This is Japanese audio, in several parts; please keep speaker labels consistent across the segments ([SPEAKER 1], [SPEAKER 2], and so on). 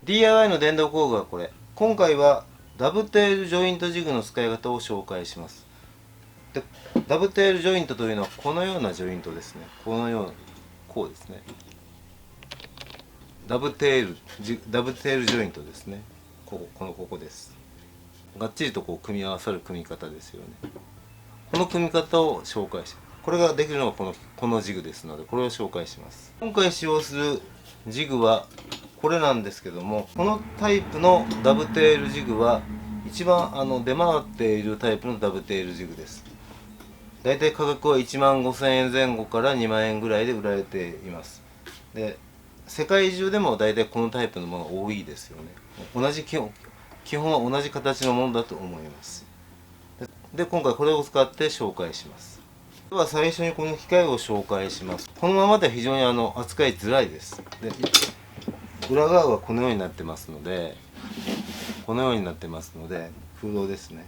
[SPEAKER 1] DIY の電動工具はこれ。今回はダブテールジョイントジグの使い方を紹介します。で、ダブテールジョイントというのはこのようなジョイントですね。このような、こうですね。ダブテールジョイントですね。ここです。がっちりとこう組み合わさる組み方ですよね。この組み方を紹介します。これができるのはこのジグですので、これを紹介します。今回使用するジグはこれなんですけども、このタイプのダブテールジグは一番出回っているタイプのダブテールジグです。だいたい価格は1万5000円前後から2万円ぐらいで売られています。で、世界中でもだいたいこのタイプのものが多いですよね。基本は同じ形のものだと思います。で、今回これを使って紹介します。では最初にこの機械を紹介します。このままでは非常に扱いづらいです。で、裏側はこのようになってますので、空洞ですね。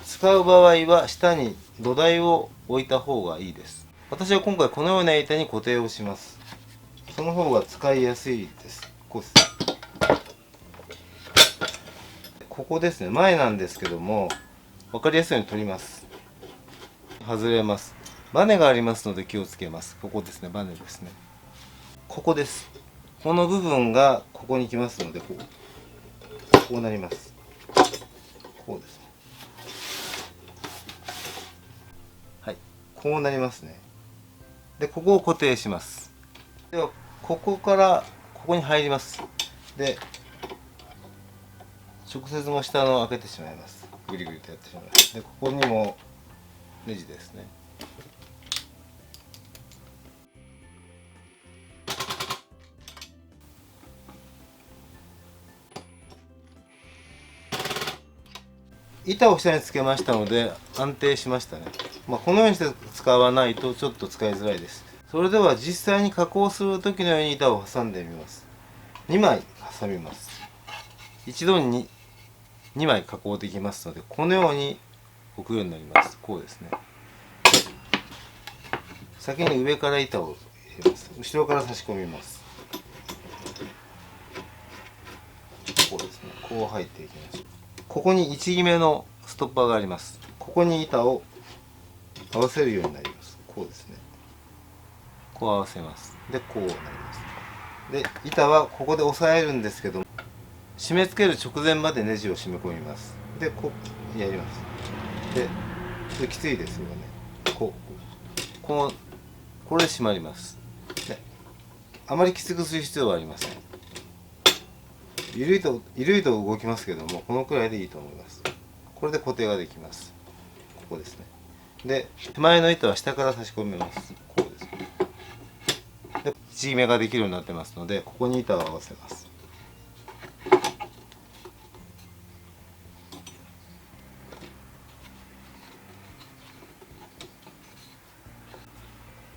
[SPEAKER 1] 使う場合は下に土台を置いた方がいいです。私は今回このような板に固定をします。その方が使いやすいです。こうです。ここですね、前なんですけども、分かりやすいように取ります。外れます。バネがありますので気をつけます。ここですね、バネですね。ここです。この部分がここに来ますので、こうなります。こうですね。はい、こうなりますね。で、ここを固定します。では、ここからここに入ります。で、直接の下の開けてしまいます。グリグリとやってしまいます。で、ここにもネジですね。板を下につけましたので安定しましたね。このようにして使わないとちょっと使いづらいです。それでは実際に加工する時のように板を挟んでみます。2枚挟みます。一度に2枚加工できますので、このように置くようになります。こうですね。先に上から板を入れます。後ろから差し込みます。こうですね。こう入っていきます。ここに位置決めのストッパーがあります。ここに板を合わせるようになります。こうですね。こう合わせます。で、こうなります。で、板はここで押さえるんですけど、締め付ける直前までネジを締め込みます。で、こうやります。で、きついですよね。これで締まります。で、あまりきつくする必要はありません。ゆるいと動きますけども、このくらいでいいと思います。これで固定ができます。ここですね。で、手前の板は下から差し込めます。こうですね。で、位置決めができるようになってますので、ここに板を合わせます。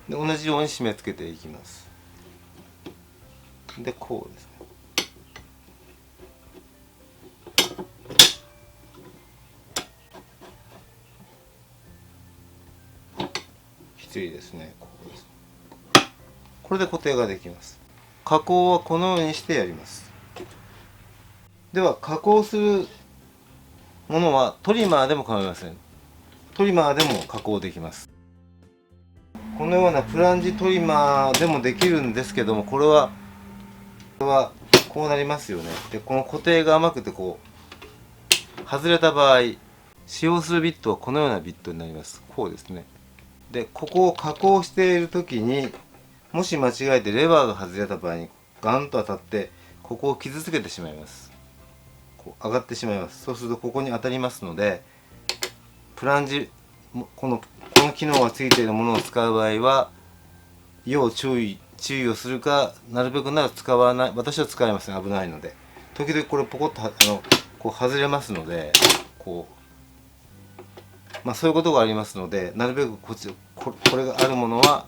[SPEAKER 1] で、同じように締め付けていきます。で、こうですね。きついですね。ここです。これで固定ができます。加工はこのようにしてやります。では、加工するものはトリマーでも構いません。トリマーでも加工できます。このようなフランジトリマーでもできるんですけども、これはこうなりますよね。で、この固定が甘くて外れた場合、使用するビットはこのようなビットになります。こうですね。で、ここを加工している時に、もし間違えてレバーが外れた場合にガンと当たってここを傷つけてしまいます。上がってしまいます。そうするとここに当たりますので、フランジこの機能がついているものを使う場合は要注意をするか、なるべくなら使わない。私は使いません。危ないので。時々これポコッとこう外れますので、そういうことがありますので、なるべくこれがあるものは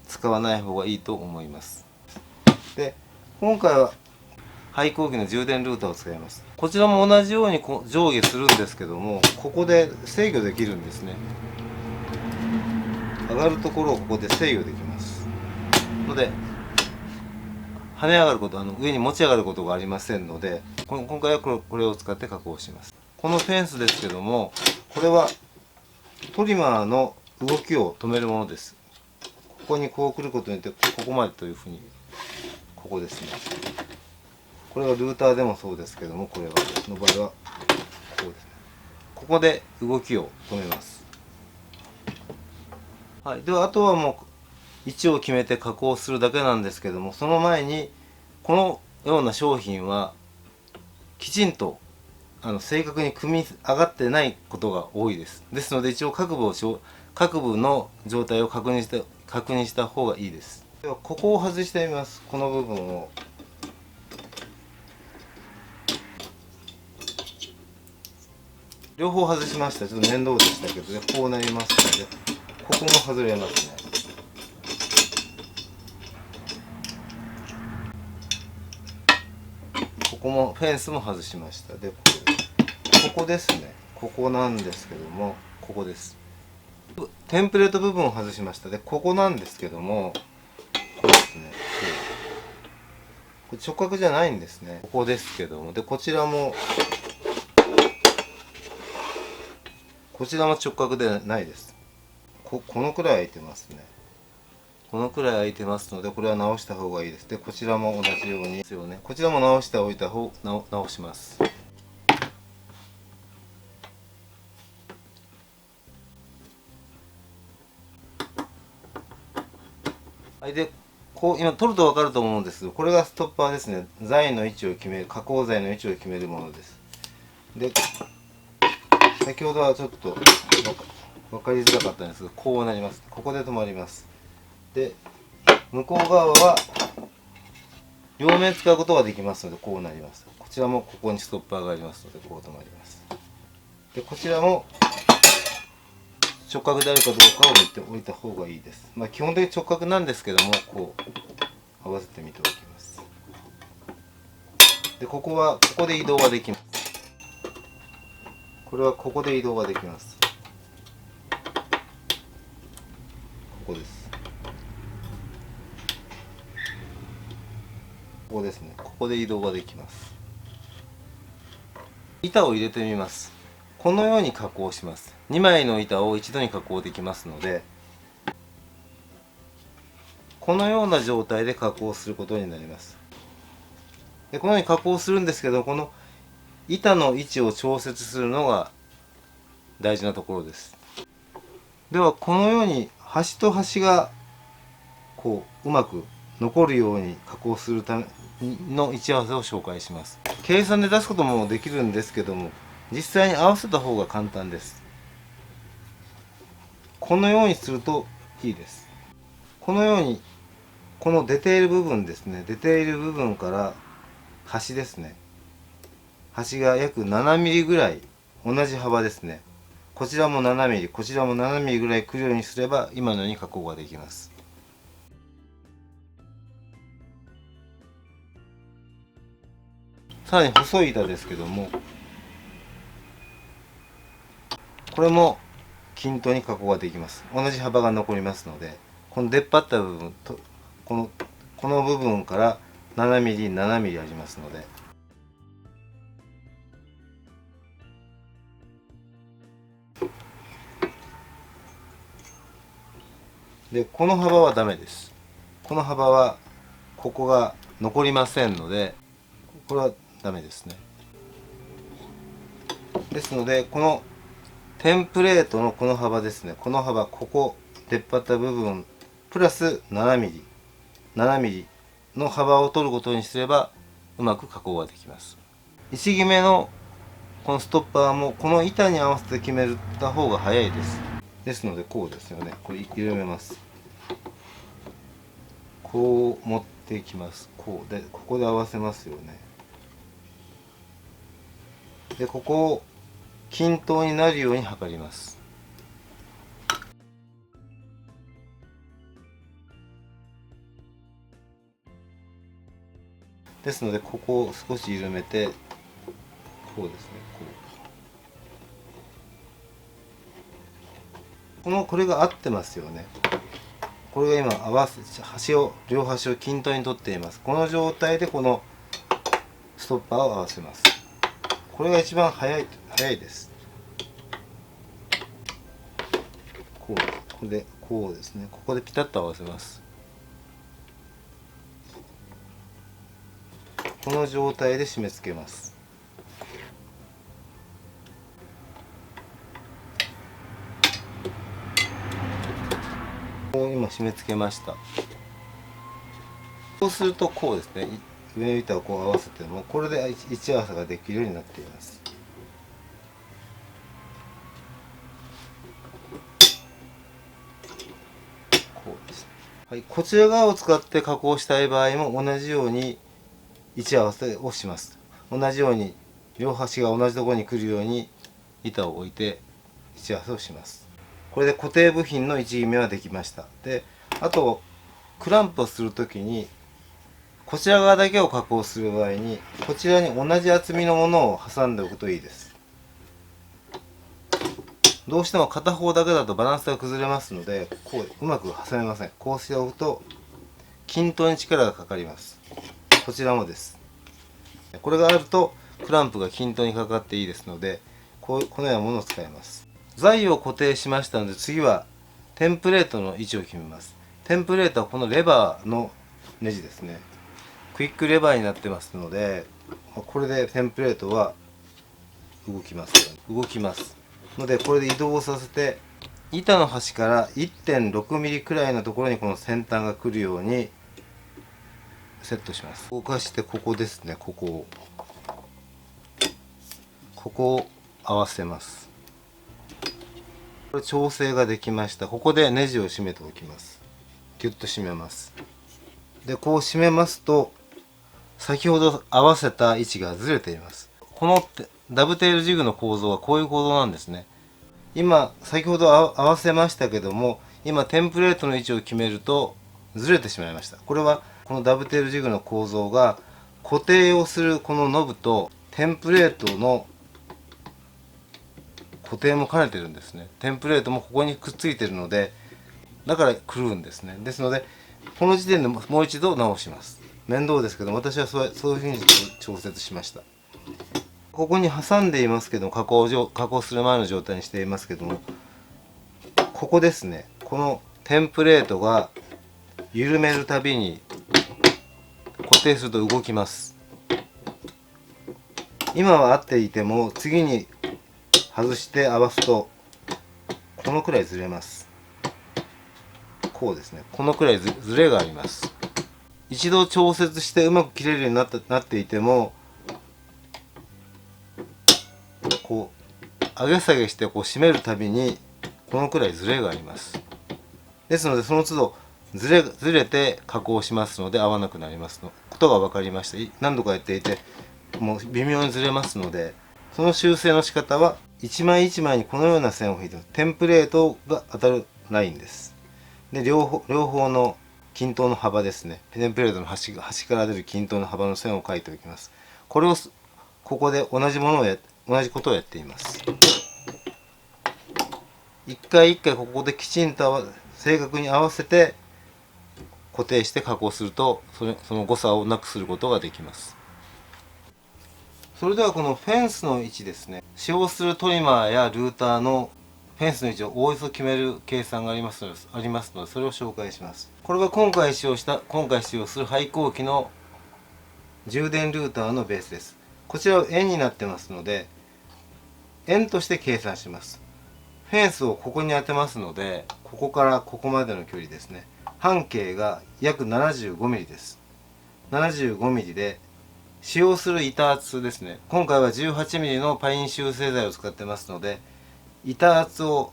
[SPEAKER 1] 使わない方がいいと思います。で、今回は廃工機の充電ルーターを使います。こちらも同じように上下するんですけども、ここで制御できるんですね。上がるところをここで制御できますので、跳ね上がること、上に持ち上がることがありませんので、今回はこれを使って加工します。このフェンスですけども、これはトリマーの動きを止めるものです。ここにこう来ることによって、ここまでというふうに、ここですね。これはルーターでもそうですけども、これはの場合はこうですね。ここで動きを止めます。はい、ではあとはもう位置を決めて加工するだけなんですけども、その前にこのような商品はきちんと正確に組み上がってないことが多いです。ですので一応各部の状態を確認した方がいいです。ではここを外してみます。この部分を両方外しました。ちょっと面倒でしたけど、こうなりますので、ここも外れますね。ここもフェンスも外しました。で、ここですね。ここなんですけども、ここです。テンプレート部分を外しました。で、ここなんですけども、これですね。これ直角じゃないんですね。ここですけども、で、こちらも直角でないです。このくらい空いてますね。このくらい空いてますので、これは直した方がいいです。で、こちらも同じようにですよね。こちらも直しておいた方、直します。はい、で、今取ると分かると思うんですけど、これがストッパーですね。材の位置を決める、加工材の位置を決めるものです。で、先ほどはちょっと分かりづらかったんですが、こうなります。ここで止まります。で、向こう側は両面使うことができますので、こうなります。こちらもここにストッパーがありますので、こう止まります。で、こちらも直角であるかどうかを見ておいた方がいいです。まあ、基本的に直角なんですけども、こう合わせてみておきます。で、ここで移動ができます。これはここで移動ができます。ここです。ここですね。ここで移動ができます。板を入れてみます。このように加工します。2枚の板を一度に加工できますので、このような状態で加工することになります。で、このように加工するんですけど、この板の位置を調節するのが大事なところです。ではこのように端と端がうまく残るように加工するための位置合わせを紹介します。計算で出すこともできるんですけども、実際に合わせた方が簡単です。このようにするといいです。このようにこの出ている部分ですね、出ている部分から端ですね、端が約7ミリぐらい、同じ幅ですね、こちらも7ミリ、こちらも7ミリぐらい来るようにすれば今のように加工ができます。さらに細い板ですけども、これも均等に加工ができます。同じ幅が残りますので、この出っ張った部分とこの部分から7ミリ、7ミリありますので、でこの幅はダメです。この幅はここが残りませんので、これはダメですね。ですのでこのテンプレートのこの幅ですね、この幅、ここ出っ張った部分プラス7ミリ、7ミリの幅を取ることにすればうまく加工ができます。石決めのこのストッパーもこの板に合わせて決めた方が早いです。ですのでこうですよね、これ緩めます。こう持っていきます。こうでここで合わせますよね。でここを均等になるように測ります。ですのでここを少し緩めて、こうですね、これが合ってますよね。これが今合わせ両端を均等に取っています。この状態でこのストッパーを合わせます。これが一番早いです。これでこうですね。ここでピタッと合わせます。この状態で締め付けます。今締め付けました。そうするとこうですね。上の板をこう合わせてもこれで位置合わせができるようになっています。こうですね。はい、こちら側を使って加工したい場合も同じように位置合わせをします。同じように両端が同じところに来るように板を置いて位置合わせをします。これで固定部品の位置決めはできました。で、あとクランプをするときにこちら側だけを加工する場合にこちらに同じ厚みのものを挟んでおくといいです。どうしても片方だけだとバランスが崩れますので、こううまく挟めません。こうしておくと均等に力がかかります。こちらもです。これがあるとクランプが均等にかかっていいですので、このようなものを使います。材を固定しましたので、次はテンプレートの位置を決めます。テンプレートはこのレバーのネジですね。クイックレバーになってますので、これでテンプレートは動きますので、これで移動させて板の端から 1.6 ミリくらいのところにこの先端が来るようにセットします。動かしてここですね。ここを合わせます。これ調整ができました。ここでネジを締めておきます。ギュッと締めます。でこう締めますと先ほど合わせた位置がずれています。このダブテールジグの構造はこういう構造なんですね。今先ほど合わせましたけども、今テンプレートの位置を決めるとずれてしまいました。これはこのダブテールジグの構造が固定をするこのノブとテンプレートの固定も兼ねてるんですね。テンプレートもここにくっついてるので、だから狂うんですね。ですのでこの時点でもう一度直します。面倒ですけど私はそういうふうに調節しました。ここに挟んでいますけども、加工する前の状態にしていますけども、ここですね。このテンプレートが緩めるたびに固定すると動きます。今は合っていても次に外して合わすとこのくらいずれます。こうですね。このくらいずれがあります。一度調節してうまく切れるようになっていても、こう上げ下げしてこう締めるたびにこのくらいずれがあります。ですのでその都度ずれて加工しますので合わなくなりますのことが分かりました。何度かやっていてもう微妙にずれますので、その修正の仕方は一枚一枚にこのような線を引いてテンプレートが当たるラインです。で両方の均等の幅ですね。テンプレートの端から出る均等の幅の線を書いておきます。これをここで同じことをやっています。一回一回ここできちんと正確に合わせて固定して加工するとその誤差をなくすることができます。それではこのフェンスの位置ですね。使用するトリマーやルーターのフェンスの位置をおおよそ決める計算がありますのでそれを紹介します。これが今回使用する廃工機の充電ルーターのベースです。こちらは円になってますので円として計算します。フェンスをここに当てますので、ここからここまでの距離ですね。半径が約 75mm です。75mm で使用する板厚ですね。今回は 18mm のパイン集成材を使ってますので、板厚を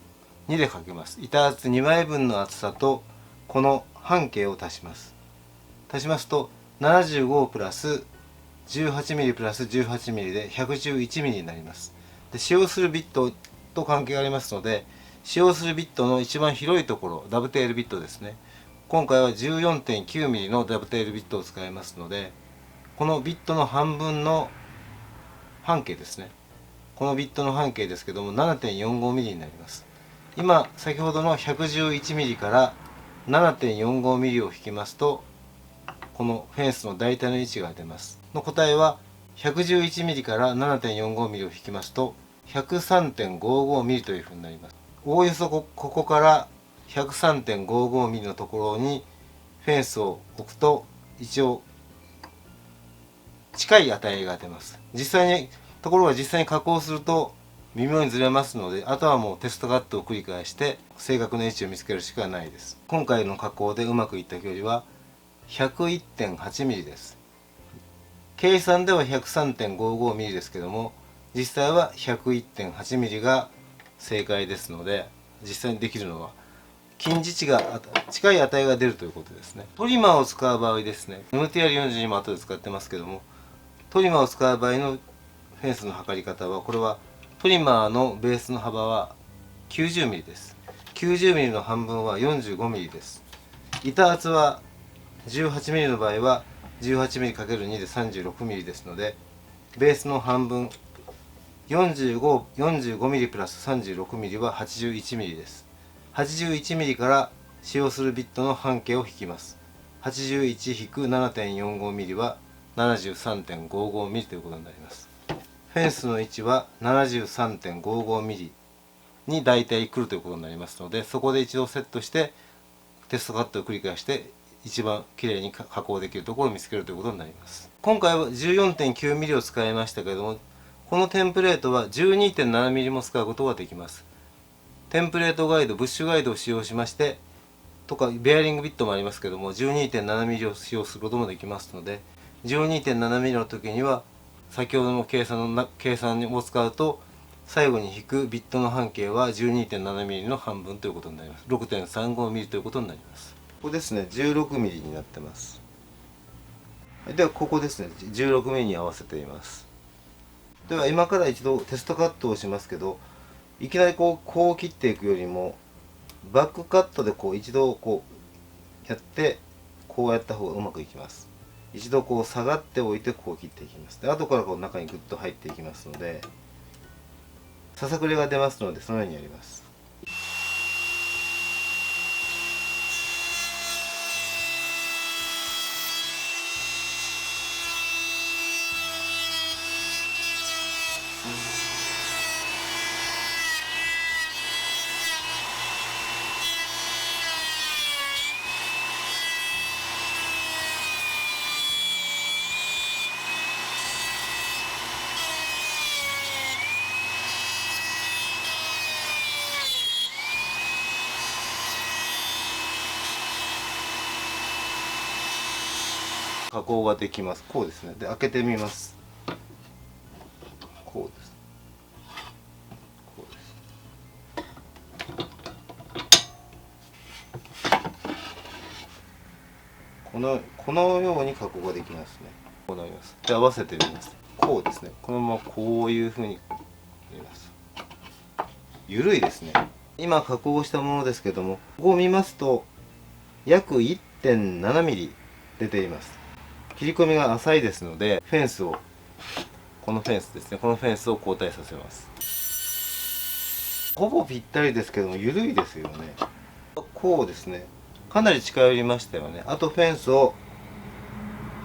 [SPEAKER 1] 2でかけます。板厚2枚分の厚さとこの半径を足します。足しますと75プラス 18mm プラス 18mm で 111mm になります。で使用するビットと関係がありますので、使用するビットの一番広いところ、ダブテールビットですね。今回は 14.9mm のダブテールビットを使いますので、このビットの半分の半径ですね。このビットの半径ですけども 7.45mm になります。今先ほどの 111mm から 7.45mm を引きますと、このフェンスの大体の位置が出ます。の答えは 111mm から 7.45mm を引きますと 103.55mm というふうになります。おおよそここから 103.55mm のところにフェンスを置くと一応近い値が出ます。ところが実際に加工すると微妙にずれますので、あとはもうテストカットを繰り返して正確な位置を見つけるしかないです。今回の加工でうまくいった距離は 101.8mm です。計算では 103.55mm ですけども、実際は 101.8mm が正解ですので、実際にできるのは近似値が近い値が出るということですね。トリマーを使う場合ですね、 MTR42 も後で使ってますけども、トリマーを使う場合のフェンスの測り方は、これはトリマーのベースの幅は 90mm です。90mm の半分は 45mm です。板厚は 18mm の場合は 18mm×2 で 36mm ですので、ベースの半分 45mm プラス 36mm は 81mm です。81mm から使用するビットの半径を引きます。81-7.45mm は 73.55mm ということになります。フェンスの位置は 73.55mm に大体来るということになりますので、そこで一度セットしてテストカットを繰り返して一番きれいに加工できるところを見つけるということになります。今回は 14.9mm を使いましたけれども、このテンプレートは 12.7mm も使うことができます。テンプレートガイド、ブッシュガイドを使用しましてとか、ベアリングビットもありますけども 12.7mm を使用することもできますので、 12.7mm の時には先ほどの計算を使うと、最後に引くビットの半径は 12.7mm の半分ということになります。 6.35mm ということになります。ここですね、 16mm になってます。ではここですね、 16mm に合わせています。では今から一度テストカットをしますけど、いきなりこう切っていくよりもバックカットで一度やってこうやった方がうまくいきます。一度下がっておいて切っていきます。で後から中にグッと入っていきますので、ささくれが出ますので、そのようにやります。加工ができます。こうですね。で開けてみます。こうです。こうです。このように加工ができますね。こうなります。で合わせてみます。こうですね。このままこういうふうになります。ゆるいですね。今加工したものですけども、ここを見ますと約 1.7mm 出ています。切り込みが浅いですので、このフェンスですね、このフェンスを交代させます。ほぼぴったりですけども、緩いですよね。こうですね、かなり近寄りましたよね。あとフェンスを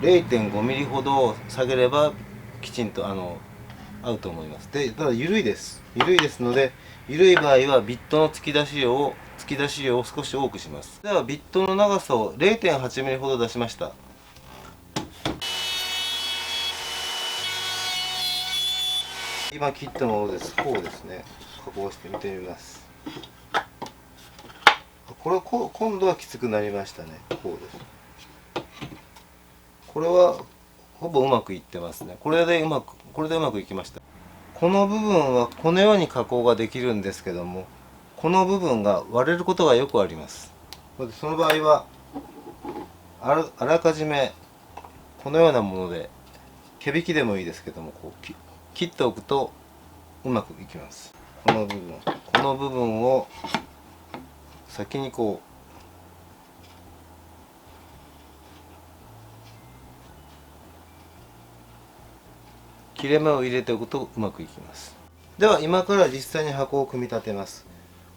[SPEAKER 1] 0.5mm ほど下げればきちんと合うと思います。でただ緩いです。緩いですので、緩い場合はビットの突き出し量を少し多くします。ではビットの長さを 0.8mm ほど出しました。今切ったものです。こうですね、加工して見てみます。今度はきつくなりましたね。こうです。これはほぼうまくいってますね。これでうまくいきました。この部分はこのように加工ができるんですけども、この部分が割れることがよくあります。その場合はあらかじめこのようなもので、毛引きでもいいですけども、切っておくとうまくいきます。この部分を先に切れ目を入れておくとうまくいきます。では今から実際に箱を組み立てます。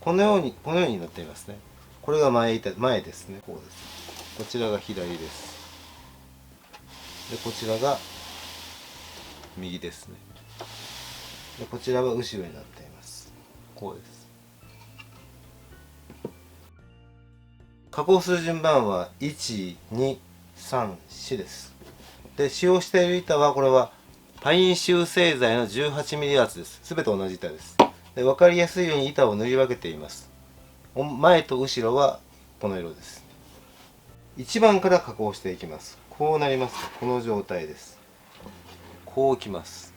[SPEAKER 1] このようになっていますね。これが前ですね。こうです。こちらが左です。でこちらが右ですね。でこちらは後ろになっています。こうです。加工する順番は1、2、3、4です。で使用している板はこれはパイン集成材の 18mm 厚です。すべて同じ板です。で分かりやすいように板を塗り分けています。前と後ろはこの色です。1番から加工していきます。こうなります。この状態です。こうきます。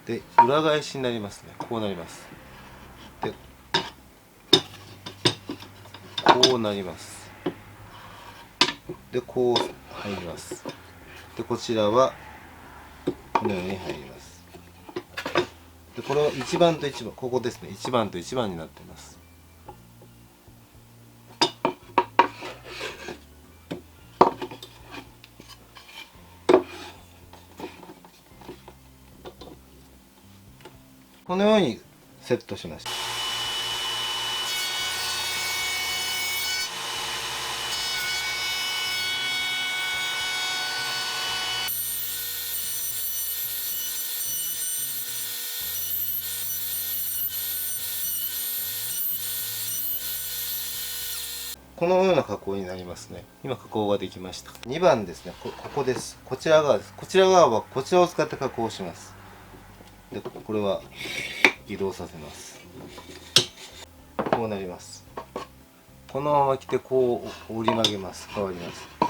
[SPEAKER 1] で裏返しになりますね。こうなります。でこうなります。でこう入ります。でこちらはこのように入ります。でこれは1番と1番、ここですね。1番と1番になっています。このようにセットしました。このような加工になりますね。今加工ができました。2番ですね。ここです。こちら側です。こちら側はこちらを使って加工します。でこれは移動させます。こうなります。このまま来てこう折り曲げます。変わります。こ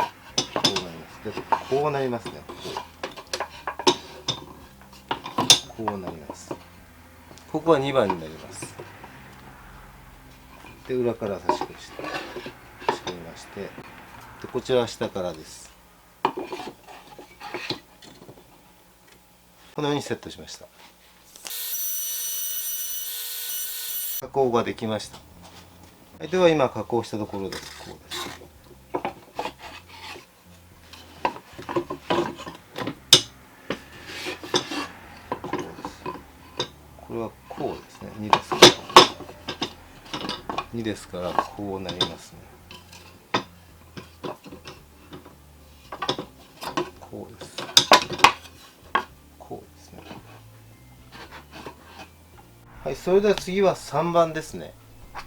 [SPEAKER 1] うなります。でこうなりますね。こうなります。ここは2番になります。で裏から差し込みまして、でこちらは下からです。このようにセットしました。加工ができました。はい、では今加工したところです。こうです。こうです。これはこうですね。2ですから。2ですからこうなりますね。こうです。こうですね。はい、それでは次は3番ですね。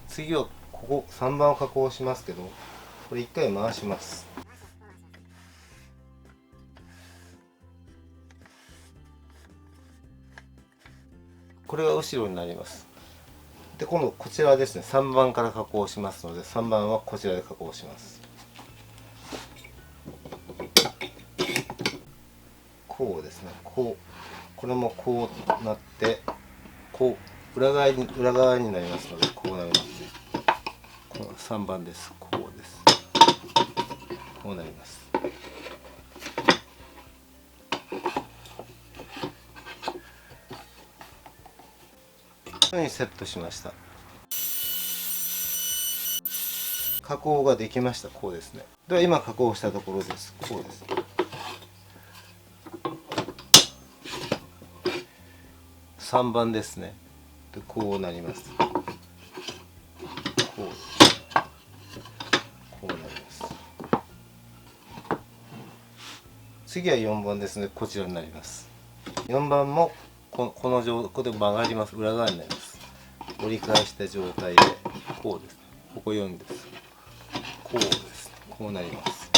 [SPEAKER 1] 次はここ3番を加工しますけど、これ1回回します。これが後ろになります。で今度こちらですね。3番から加工しますので、3番はこちらで加工します。こうですね。これもこうなって、こう裏側になりますので、こうなりますね。この3番です。こうです。こうなります。このようにセットしました。加工ができました。こうですね。では今加工したところです。こうです。3番ですね。でこうなります。こうなります。次は4番ですね。こちらになります。4番もこの状態で曲がります。裏側になります。折り返した状態でこうです。ここ4です。こうです。こうなります。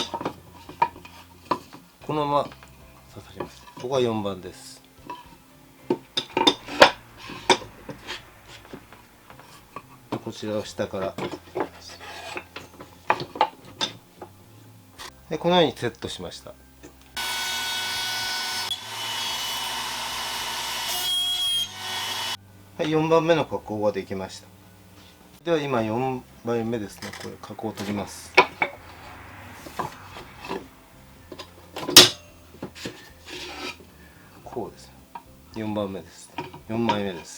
[SPEAKER 1] このまま刺さります。ここは4番です。こちらを下からでこのようにセットしました。はい、4番目の加工ができました。では今4番目ですね。これ加工を取ります。こうです。4番目です。4枚目です。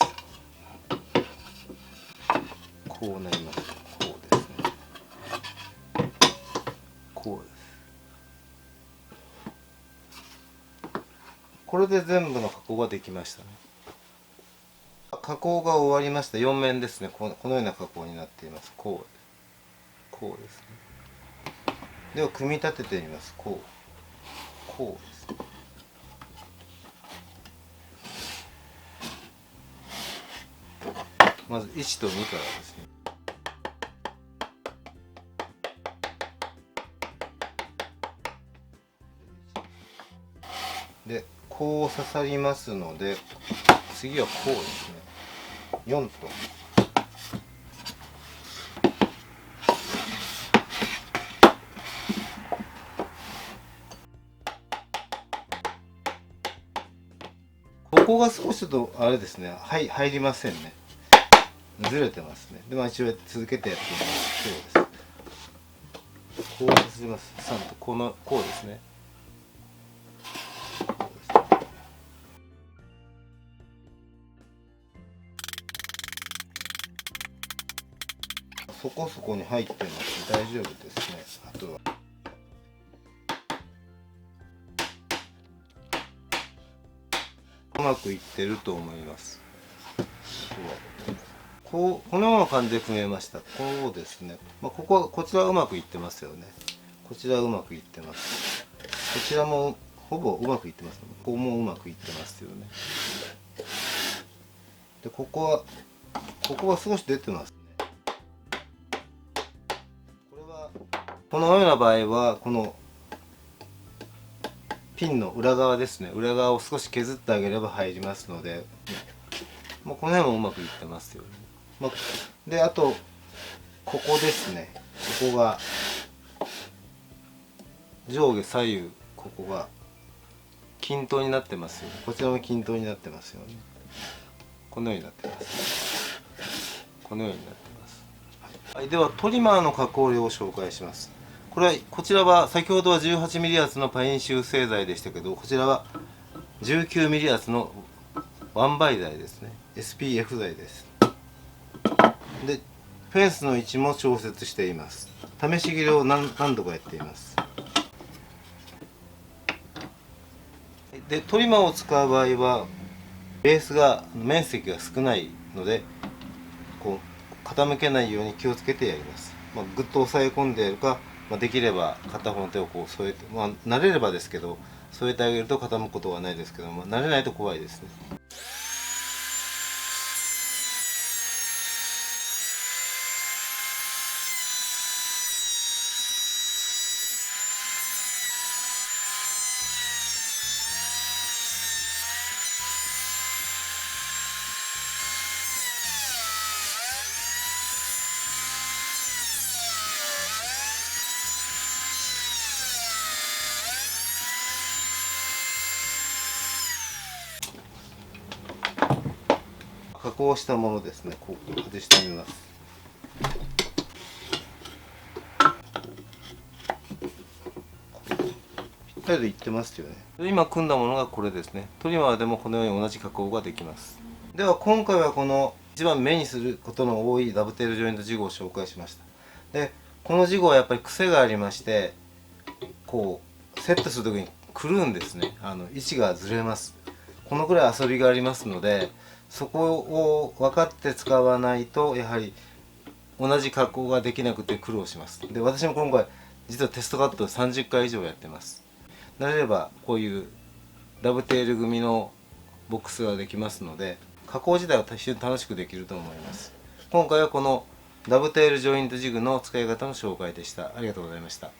[SPEAKER 1] こうなります。こうですね。こうです。これで全部の加工ができましたね。加工が終わりました。4面ですね。このような加工になっています。ここうですね。では組み立ててみます。こうですね。まず1と2からですね。でこう刺さりますので、次はこうですね。4と。ここが少しちょっとあれですね、入りませんね。ずれてますね。で一応続けてやってみます。そうです。こうさせます。3とこうですね。そこそこに入ってます。大丈夫ですね。あとはうまくいってると思います。このような感じで組めました。こうですね。こちらはうまくいってますよね。こちらはうまくいってます。こちらもほぼうまくいってます。ここもうまくいってますよね。でここは少し出てますね。このような場合はこのピンの裏側ですね。裏側を少し削ってあげれば入りますので、この辺もうまくいってますよね。であとここですね。ここが上下左右、ここが均等になってますよね。こちらも均等になってますよね。このようになってます。このようになってます。はい、ではトリマーの加工量を紹介します。こちらは先ほどは18ミリ圧のパイン集成材でしたけど、こちらは19ミリ圧のワンバイ材ですね。 SPF 材です。でフェンスの位置も調節しています。試し切りを何度かやっています。でトリマーを使う場合はベースが面積が少ないのでこう傾けないように気をつけてやります。ぐっと押さえ込んでやるか、できれば片方の手をこう添えて、慣れればですけど添えてあげると傾くことはないですけども、慣れないと怖いですね。加工したものですね。こう外してみます。ぴったりといってますよね。今組んだものがこれですね。トリマーでもこのように同じ加工ができます。では今回はこの一番目にすることの多いダブテールジョイントジグを紹介しました。でこのジグはやっぱり癖がありまして、こうセットする時に狂うんですね。位置がずれます。このくらい遊びがありますので、そこを分かって使わないとやはり同じ加工ができなくて苦労します。で私も今回実はテストカットを30回以上やってます。慣れればこういうダブテール組のボックスができますので、加工自体は非常に楽しくできると思います。今回はこのダブテールジョイントジグの使い方の紹介でした。ありがとうございました。